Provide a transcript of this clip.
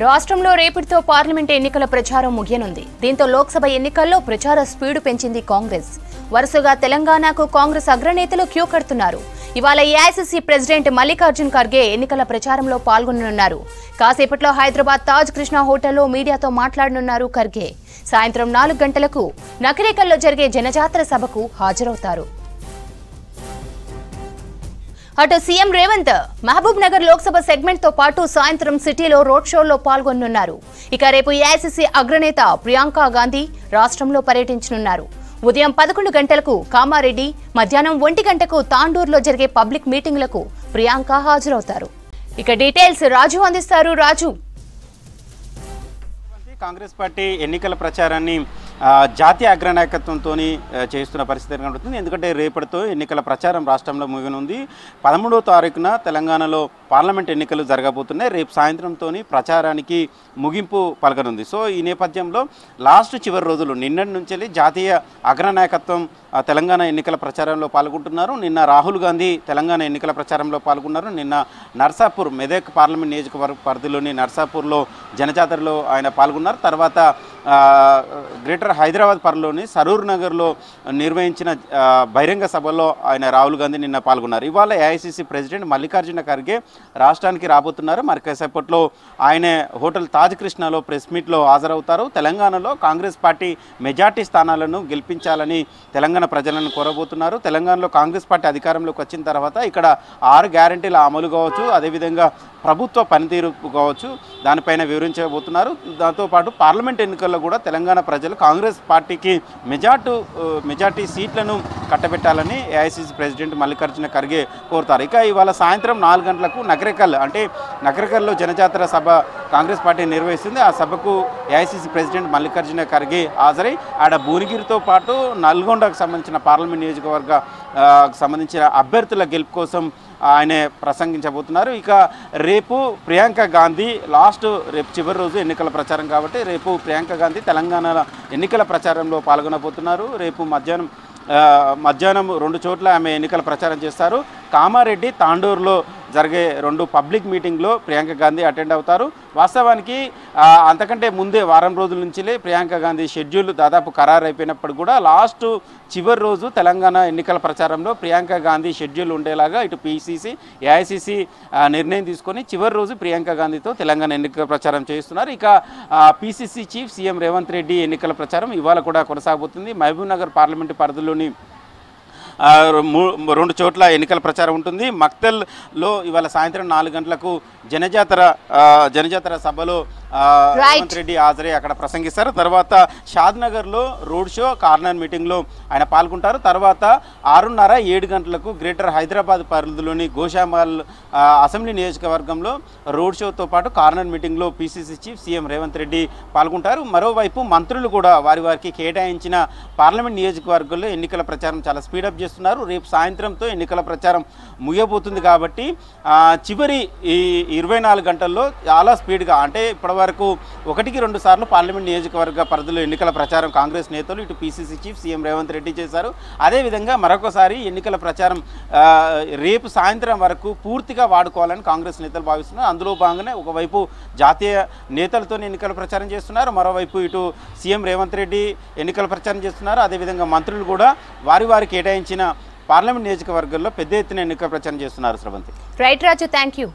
రాష్ట్రంలో రేపటితో పార్లమెంట్ ఎన్నికల ప్రచారం ముగియనుంది. దీంతో లోక్సభ ఎన్నికల్లో ప్రచార స్పీడ్ పెంచింది కాంగ్రెస్. వరుసగా తెలంగాణకు కాంగ్రెస్ అగ్రనేతలు క్యూ కడుతున్నారు. ఇవాళ ఏఐసీసీ ప్రెసిడెంట్ మల్లికార్జున్ ఖర్గే ఎన్నికల ప్రచారంలో పాల్గొననున్నారు. కాసేపట్లో హైదరాబాద్ తాజ్ కృష్ణ హోటల్లో మీడియాతో మాట్లాడనున్నారు ఖర్గే. సాయంత్రం 4 గంటలకు నకిరేకల్లో జరిగే జనజాతర సభకు హాజరవుతారు. అటు సీఎం రేవంత్ మహబూబ్ నగర్ లోక్సభ సెగ్మెంట్ తో పాటు సాయంత్రం సిటీలో రోడ్ షోల్లో పాల్గొననున్నారు. ఇక రేపు ఏఐసీసీ అగ్రనేత ప్రియాంక గాంధీ రాష్ట్రంలో పర్యటించనున్నారు. ఉదయం 11 గంటలకు కామారెడ్డి, మధ్యాహ్నం 1 గంటకు తాండూరులో జరిగే పబ్లిక్ మీటింగ్లకు ప్రియాంక హాజరవుతారు. ఇక డీటెయిల్స్ రాజు అందిస్తారు. రాజు, కాంగ్రెస్ పార్టీ ఎన్నికల ప్రచారాన్ని జాతీయ అగ్రనాయకత్వంతో చేస్తున్న పరిస్థితి కనబడుతుంది. ఎందుకంటే రేపటితో ఎన్నికల ప్రచారం రాష్ట్రంలో ముగినుంది. 13వ తారీఖున తెలంగాణలో పార్లమెంట్ ఎన్నికలు జరగబోతున్నాయి. రేపు సాయంత్రంతో ప్రచారానికి ముగింపు పలకనుంది. సో ఈ నేపథ్యంలో చివరి రోజులు నిన్నటి నుంచి జాతీయ అగ్రనాయకత్వం తెలంగాణ ఎన్నికల ప్రచారంలో పాల్గొంటున్నారు. నిన్న రాహుల్ గాంధీ తెలంగాణ ఎన్నికల ప్రచారంలో పాల్గొన్నారు. నిన్న నర్సాపూర్ మెదక్ పార్లమెంట్ నియోజకవర్గ పరిధిలోని నర్సాపూర్లో జనజాతరలో ఆయన పాల్గొన్నారు. తర్వాత గ్రేటర్ హైదరాబాద్ పరిధిలోని సరూర్ నగర్లో నిర్వహించిన బహిరంగ సభలో ఆయన రాహుల్ గాంధీ నిన్న పాల్గొన్నారు. ఇవాళ ఏఐసీసీ ప్రెసిడెంట్ మల్లికార్జున ఖర్గే రాష్ట్రానికి రాబోతున్నారు. మరి కాసేపట్లో ఆయన హోటల్ తాజ్ కృష్ణలో ప్రెస్ మీట్లో హాజరవుతారు. తెలంగాణలో కాంగ్రెస్ పార్టీ మెజార్టీ స్థానాలను గెలిపించాలని తెలంగాణ ప్రజలను కోరబోతున్నారు. తెలంగాణలో కాంగ్రెస్ పార్టీ అధికారంలోకి వచ్చిన తర్వాత ఇక్కడ 6 గ్యారెంటీల అమలు కావచ్చు, అదేవిధంగా ప్రభుత్వ పనితీరు కావచ్చు, దానిపైన వివరించబోతున్నారు. దాంతోపాటు పార్లమెంట్ ఎన్నికల్లో కూడా తెలంగాణ ప్రజలు కాంగ్రెస్ పార్టీకి మెజార్టీ సీట్లను కట్టబెట్టాలని ఏఐసీసీ ప్రెసిడెంట్ మల్లికార్జున ఖర్గే కోరుతారు. ఇక ఇవాళ సాయంత్రం 4 గంటలకు నకరేకల్లో జనజాతర సభ కాంగ్రెస్ పార్టీ నిర్వహిస్తుంది. ఆ సభకు ఏఐసీసీ ప్రెసిడెంట్ మల్లికార్జున ఖర్గే హాజరై ఆడ భువనగిరితో పాటు నల్గొండకు సంబంధించిన పార్లమెంట్ నియోజకవర్గ సంబంధించిన అభ్యర్థుల గెలుపు కోసం ఆయనే ప్రసంగించబోతున్నారు. ఇక రేపు ప్రియాంక గాంధీ రేపు చివరి రోజు ఎన్నికల ప్రచారం కాబట్టి రేపు ప్రియాంక గాంధీ తెలంగాణ ఎన్నికల ప్రచారంలో పాల్గొనబోతున్నారు. రేపు మధ్యాహ్నం 2 చోట్ల ఆమె ఎన్నికల ప్రచారం చేస్తారు. కామారెడ్డి, తాండూరులో జరిగే 2 పబ్లిక్ మీటింగ్లో ప్రియాంక గాంధీ అటెండ్ అవుతారు. వాస్తవానికి అంతకంటే ముందే వారం రోజుల నుంచిలే ప్రియాంక గాంధీ షెడ్యూల్ దాదాపు ఖరారు అయిపోయినప్పుడు కూడా చివరి రోజు తెలంగాణ ఎన్నికల ప్రచారంలో ప్రియాంక గాంధీ షెడ్యూల్ ఉండేలాగా ఇటు పిసిసి, ఏఐసిసి నిర్ణయం తీసుకొని చివరి రోజు ప్రియాంక గాంధీతో తెలంగాణ ఎన్నికల ప్రచారం చేస్తున్నారు. ఇక PCC chief CM Revanth Reddy ఎన్నికల ప్రచారం ఇవాళ కూడా కొనసాగుతుంది. మహబూబ్ నగర్ పార్లమెంటు పరిధిలోని 2 చోట్ల ఎన్నికల ప్రచారం ఉంటుంది. మక్తల్లో ఇవాళ సాయంత్రం 4 గంటలకు జనజాతర సభలో రేవంత్ రెడ్డి హాజరై అక్కడ ప్రసంగిస్తారు. తర్వాత షాద్నగర్లో రోడ్ షో, కార్నర్ మీటింగ్లో ఆయన పాల్గొంటారు. తర్వాత 6:30, 7 గంటలకు గ్రేటర్ హైదరాబాద్ పరిధిలోని గోషామాల్ అసెంబ్లీ నియోజకవర్గంలో రోడ్ షోతో పాటు కార్నర్ మీటింగ్లో PCC chief CM Revanth Reddy పాల్గొంటారు. మరోవైపు మంత్రులు కూడా వారికి కేటాయించిన పార్లమెంట్ నియోజకవర్గంలో ఎన్నికల ప్రచారం చాలా స్పీడప్ చేస్తున్నారు. రేపు సాయంత్రంతో ఎన్నికల ప్రచారం ముగియబోతుంది కాబట్టి చివరి ఈ 24 గంటల్లో చాలా స్పీడ్గా, అంటే ఇప్పటివరకు 1-2 సార్లు పార్లమెంట్ నియోజకవర్గ పరిధిలో ఎన్నికల ప్రచారం కాంగ్రెస్ నేతలు ఇటు PCC chief CM Revanth Reddy చేశారు. అదేవిధంగా మరొకసారి ఎన్నికల ప్రచారం రేపు సాయంత్రం వరకు పూర్తిగా వాడుకోవాలని కాంగ్రెస్ నేతలు భావిస్తున్నారు. అందులో భాగంగానే ఒకవైపు జాతీయ నేతలతో ఎన్నికల ప్రచారం చేస్తున్నారు, మరోవైపు ఇటు సీఎం రేవంత్ రెడ్డి ఎన్నికల ప్రచారం చేస్తున్నారు. అదేవిధంగా మంత్రులు కూడా వారి కేటాయించిన పార్లమెంట్ నియోజకవర్గంలో పెద్ద ఎత్తున ఎన్నికల ప్రచారం చేస్తున్నారు. Sravanthi. Right Raju, thank you.